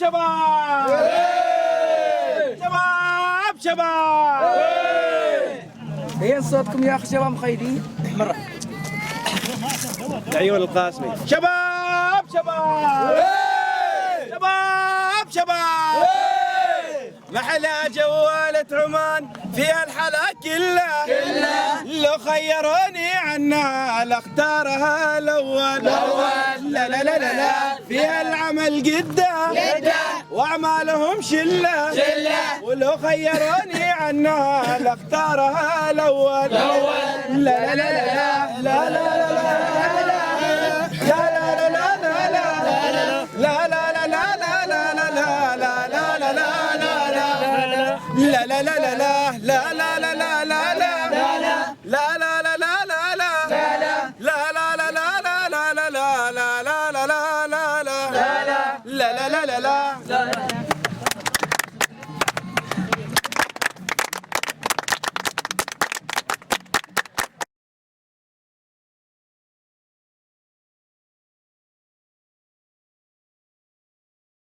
شباب شباب شباب. ايه صوتكم يا اخي شباب مخيدين مرة. العيون القاسمي. شباب شباب شباب شباب. محلى جوالة عمان فيها الحلا كلها لو خيروني عنها لاختارها الاول. لا لا لا لا لا فيها العمل قده واعمالهم شله ولو خيروني عنها لاختارها الاول. لا لا لا لا لا لا لا